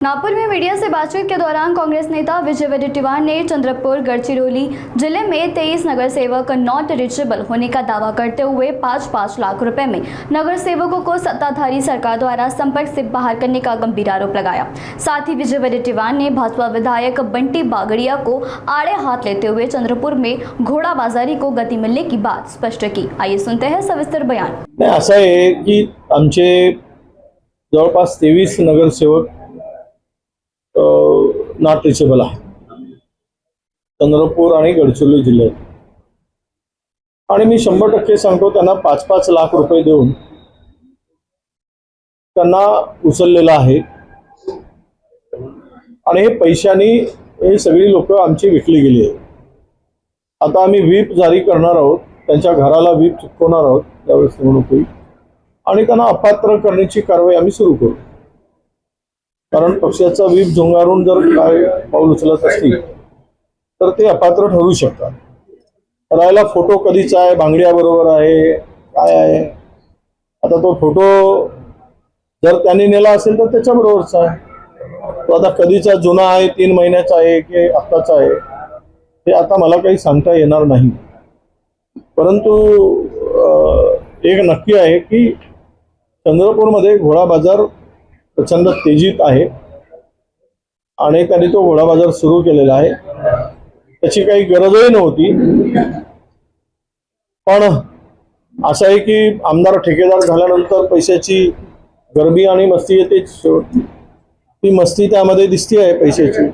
नागपुर में मीडिया से बातचीत के दौरान कांग्रेस नेता विजय वडेट्टीवार ने चंद्रपुर गढ़चिरौली जिले में 23 नगर सेवक नॉट रिचेबल होने का दावा करते हुए 5-5 लाख रुपए में नगर सेवकों को सत्ताधारी सरकार द्वारा संपर्क से बाहर करने का गंभीर आरोप लगाया। साथ ही विजय वडेट्टीवार ने भाजपा विधायक बंटी बागड़िया को आड़े हाथ लेते हुए चंद्रपुर में घोड़ाबाजारी को गति मिलने की बात स्पष्ट की। आइए सुनते हैं सविस्तर बयान। असं आहे की आमचे जवळपास 23 नगरसेवक नॉट रिचेबल आहे चंद्रपूर आणि गडचिरोली जिल्ह्यात, आणि मी 100% सांगतो त्यांना 5-5 लाख रुपये देऊन त्यांना उचललेला आहे। आणि हे पैशानी हे सगळी लोक आमची विकली गेली आहे। आता आम्ही व्हीप जारी करणार आहोत, त्यांच्या घराला व्हीप चिपकवणार आहोत त्यावेळेस निवडणूक होईल आणि त्यांना अपात्र करण्याची कारवाई आम्ही सुरू करू। कारण पक्षाचा व्हीप झुंगारून जर काय पाऊल उचलत असतील तर ते अपात्र ठरू शकतात। राहिला फोटो कधीचा आहे, बांगड्या बरोबर आहे काय आहे, आता तो फोटो जर त्यांनी नेला असेल तर त्याच्याबरोबरचा आहे, तो आता कधीचा जुना आहे, 3 महिन्याचा आहे की आत्ताचा आहे ते आता मला काही सांगता येणार नाही। परंतु एक नक्की आहे की चंद्रपूरमध्ये घोडा बाजार प्रचंड तेजीत आहे आणि त्यांनी तो घोडा बाजार सुरू केलेला आहे। त्याची काही गरजही नव्हती, पण असं आहे की आमदार ठेकेदार झाल्यानंतर पैशाची गरबी आणि मस्ती येते, ती मस्ती त्यामध्ये दिसती आहे पैशाची।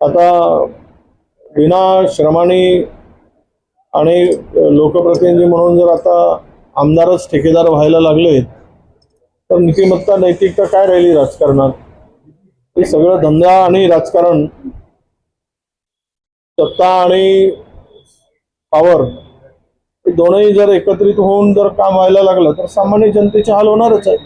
आता बिना श्रमाने आणि लोकप्रतिनिधी म्हणून जर आता आमदारच ठेकेदार व्हायला लागले तर नीतिमत्ता नैतिकता काय राहिली राजकारणात? हे सगळं धंदा आणि राजकारण, सत्ता आणि पॉवर हे दोनही जर एकत्रित होऊन जर काम व्हायला लागलं तर सामान्य जनतेचे हाल होणारच आहे।